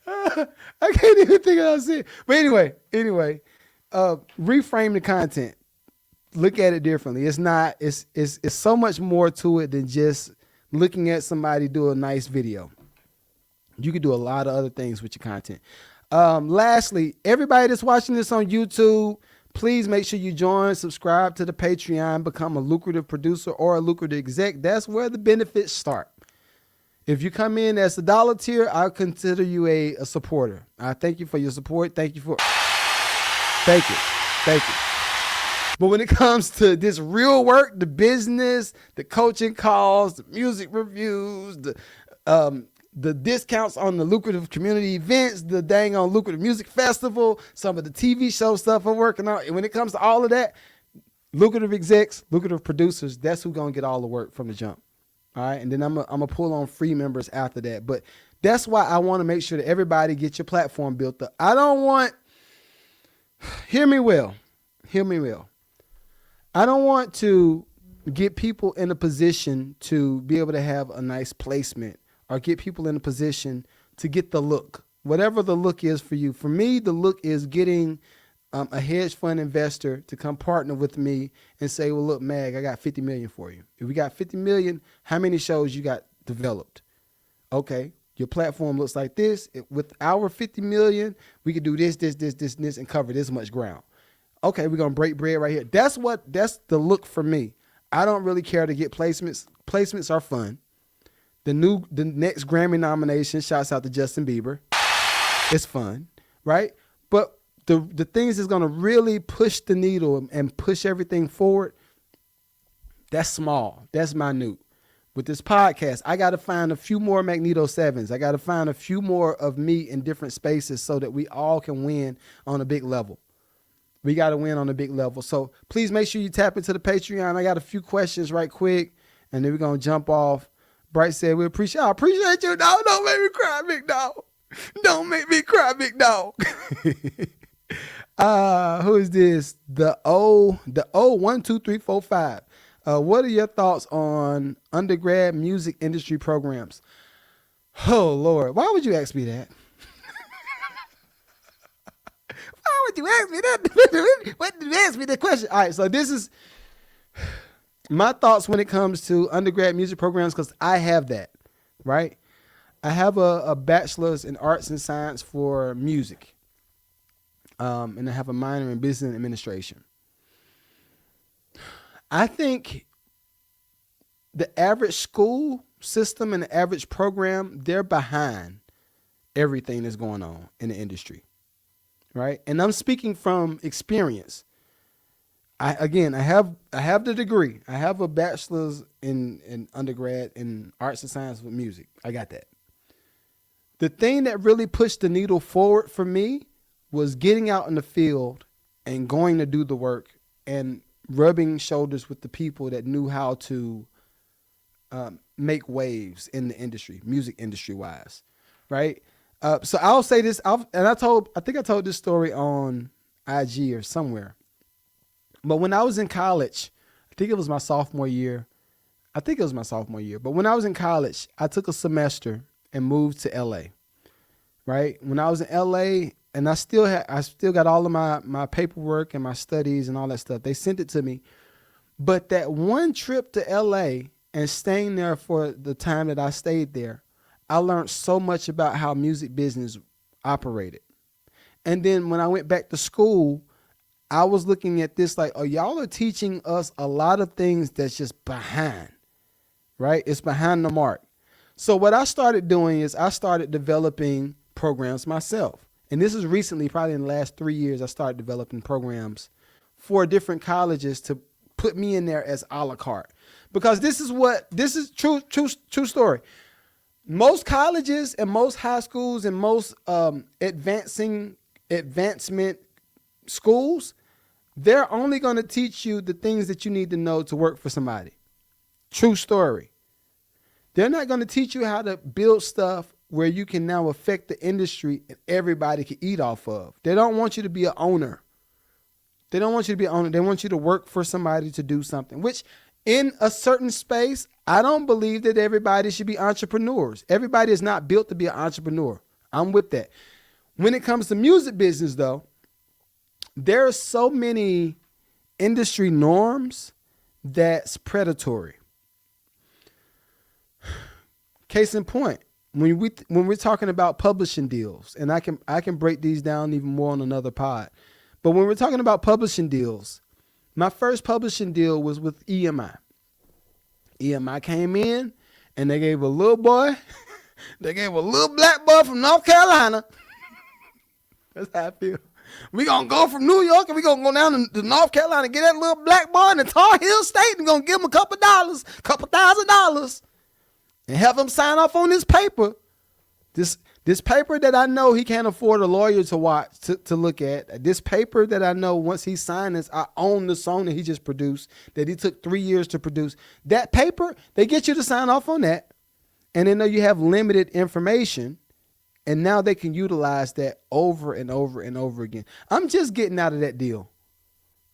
I can't even think of what I said. But anyway, reframe the content. Look at it differently. It's so much more to it than just looking at somebody do a nice video. You can do a lot of other things with your content. Lastly, everybody that's watching this on YouTube, please make sure you join, subscribe to the Patreon, become a lucrative producer or a lucrative exec. That's where the benefits start. If you come in as the dollar tier, I'll consider you a supporter. I thank you for your support. Thank you. But when it comes to this real work, the business, the coaching calls, the music reviews, the discounts on the lucrative community events, the dang on lucrative music festival, some of the TV show stuff I'm working on. And when it comes to all of that, lucrative execs, lucrative producers, that's who's going to get all the work from the jump. All right. And then I'm going to pull on free members after that. But that's why I want to make sure that everybody get your platform built up. I don't want, hear me well. I don't want to get people in a position to be able to have a nice placement or get people in a position to get the look, whatever the look is for you. For me, the look is getting a hedge fund investor to come partner with me and say, well, look, Mag, I got 50 million for you. If we got 50 million, how many shows you got developed? Okay. Your platform looks like this. With our 50 million, we could do this, and cover this much ground. Okay, we're gonna break bread right here. That's the look for me. I don't really care to get placements. Placements are fun. The next Grammy nomination, shouts out to Justin Bieber. It's fun, right? But the things that's gonna really push the needle and push everything forward, that's small. That's minute. With this podcast, I got to find a few more Magneto 7s. I got to find a few more of me in different spaces so that we all can win on a big level. We got to win on a big level. So please make sure you tap into the Patreon. I got a few questions right quick, and then we're going to jump off. Bright said, I appreciate you, dog. Don't make me cry, big dog. Don't make me cry, big dog. Who is this? The O 12345. What are your thoughts on undergrad music industry programs? Oh, Lord. Why would you ask me that? Why would you ask me that? What did you ask me that question? All right, so this is my thoughts when it comes to undergrad music programs, because I have that, right? I have a bachelor's in arts and science for music, and I have a minor in business administration. I think the average school system and the average program, they're behind everything that's going on in the industry, right? And I'm speaking from experience. I have the degree. I have a bachelor's in undergrad in arts and science with music. I got that. The thing that really pushed the needle forward for me was getting out in the field and going to do the work and rubbing shoulders with the people that knew how to make waves in the industry, music industry wise, right? So I'll say this, I think I told this story on IG or somewhere. But when I was in college, I think it was my sophomore year. But when I was in college, I took a semester and moved to LA. Right? When I was in LA, and I still got all of my paperwork and my studies and all that stuff. They sent it to me. But that one trip to LA and staying there for the time that I stayed there, I learned so much about how music business operated. And then when I went back to school, I was looking at this like, oh, y'all are teaching us a lot of things that's just behind, right? It's behind the mark. So what I started doing is I started developing programs myself. And this is recently, probably in the last 3 years, I started developing programs for different colleges to put me in there as a la carte. Because this is true story. Most colleges and most high schools and most advancement schools, they're only going to teach you the things that you need to know to work for somebody. True story. They're not going to teach you how to build stuff where you can now affect the industry and everybody can eat off of. They don't want you to be an owner. They want you to work for somebody to do something, which in a certain space, I don't believe that everybody should be entrepreneurs. Everybody is not built to be an entrepreneur. I'm with that. When it comes to music business, though, there are so many industry norms that's predatory. Case in point, when we're talking about publishing deals, and I can break these down even more on another pod, but when we're talking about publishing deals, my first publishing deal was with EMI. EMI came in and they gave a little black boy from North Carolina. That's how I feel. We gonna go from New York and we gonna go down to North Carolina and get that little black boy in the Tar Heel State and gonna give him a couple $1,000, and have him sign off on this paper. This paper that I know he can't afford a lawyer to watch, to look at. This paper that I know once he signs this, I own the song that he just produced, that he took 3 years to produce. That paper, they get you to sign off on that. And they know you have limited information. And now they can utilize that over and over and over again. I'm just getting out of that deal.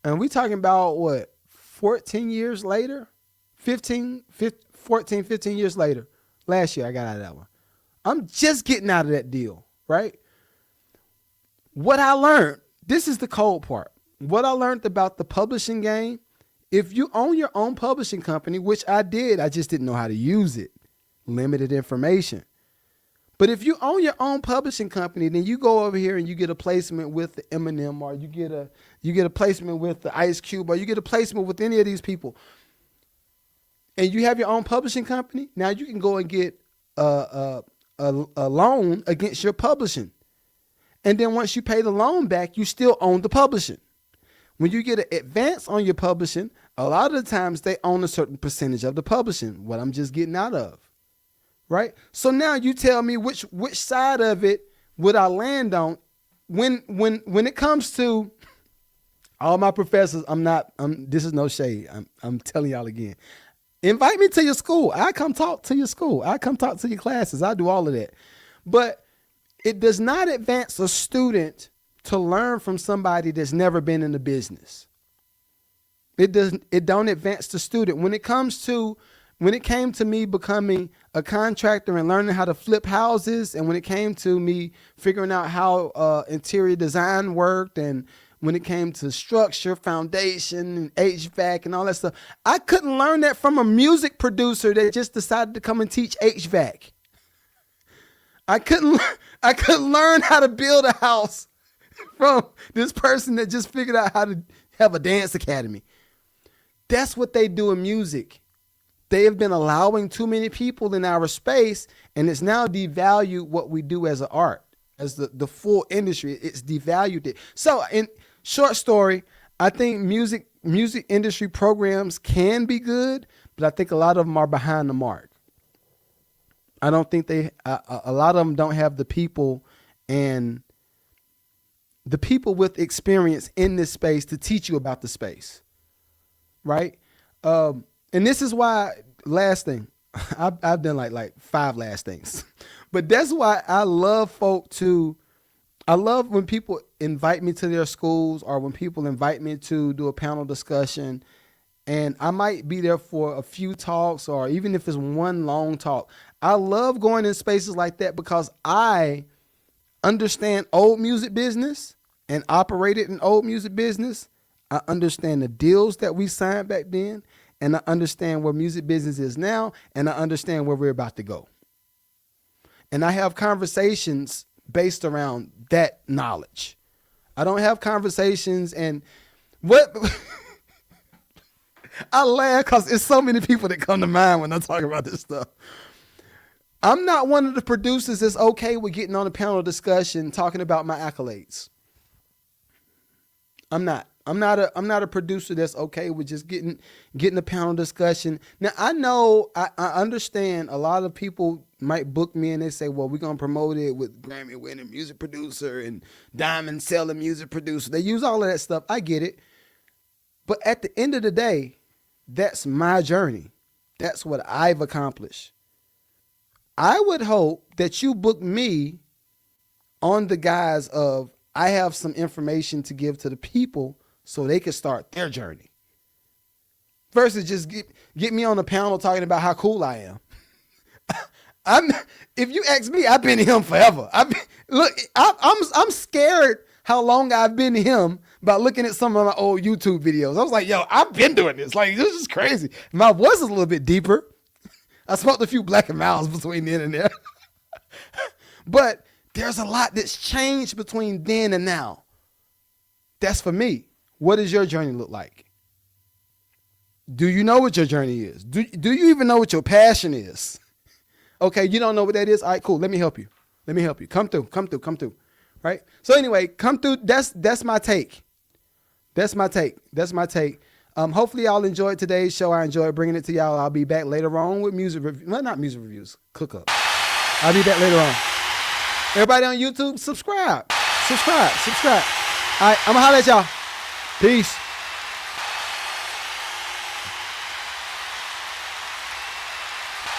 And we talking about what, 14 years later? 15 years later. Last year I got out of that one. I'm just getting out of that deal, right? What I learned, this is the cold part. What I learned about the publishing game, if you own your own publishing company, which I did, I just didn't know how to use it. Limited information. But if you own your own publishing company, then you go over here and you get a placement with the Eminem, or you get a placement with the Ice Cube, or you get a placement with any of these people. And you have your own publishing company. Now you can go and get a loan against your publishing. And then once you pay the loan back, you still own the publishing. When you get an advance on your publishing, a lot of the times they own a certain percentage of the publishing, what I'm just getting out of. Right? So now you tell me which side of it would I land on when it comes to all my professors. This is no shade. I'm telling y'all again. Invite me to your school. I come talk to your school. I come talk to your classes. I do all of that. But it does not advance a student to learn from somebody that's never been in the business. It don't advance the student. When it came to me becoming a contractor and learning how to flip houses, and when it came to me figuring out how interior design worked, and when it came to structure, foundation, and HVAC and all that stuff, I couldn't learn that from a music producer that just decided to come and teach HVAC. I couldn't learn how to build a house from this person that just figured out how to have a dance academy. That's what they do in music. They have been allowing too many people in our space, and it's now devalued what we do as an art, as the full industry. It's devalued it. So in short story, I think music industry programs can be good, but I think a lot of them are behind the mark. I don't think a lot of them don't have the people and the people with experience in this space to teach you about the space. Right. And this is why, last thing, I've done like 5 last things, but that's why I love I love when people invite me to their schools or when people invite me to do a panel discussion, and I might be there for a few talks or even if it's one long talk. I love going in spaces like that because I understand old music business and operated in old music business. I understand the deals that we signed back then, and I understand where music business is now, and I understand where we're about to go. And I have conversations based around that knowledge. I don't have conversations and what I laugh because it's so many people that come to mind when I talk about this stuff. I'm not one of the producers that's okay with getting on a panel discussion talking about my accolades. I'm not a producer that's okay with just getting a panel discussion. Now I know I understand a lot of people might book me and they say, well, we're gonna promote it with Grammy winning music producer and diamond selling music producer. They use all of that stuff. I get it. But at the end of the day, that's my journey. That's what I've accomplished. I would hope that you book me on the guise of I have some information to give to the people so they can start their journey. Versus just get me on a panel talking about how cool I am. If you ask me, I've been him forever. I'm scared how long I've been him by looking at some of my old YouTube videos. I was like, yo, I've been doing this. Like, this is crazy. My voice is a little bit deeper. I smoked a few Black and Milds between then and there. But there's a lot that's changed between then and now. That's for me. What does your journey look like? Do you know what your journey is? Do you even know what your passion is? Okay, you don't know what that is? All right, cool. Let me help you. Come through. Right? So anyway, come through. That's my take. Hopefully y'all enjoyed today's show. I enjoyed bringing it to y'all. I'll be back later on with music reviews. Well, not music reviews. Cook up. I'll be back later on. Everybody on YouTube, subscribe. All right, I'm going to holler at y'all. Peace.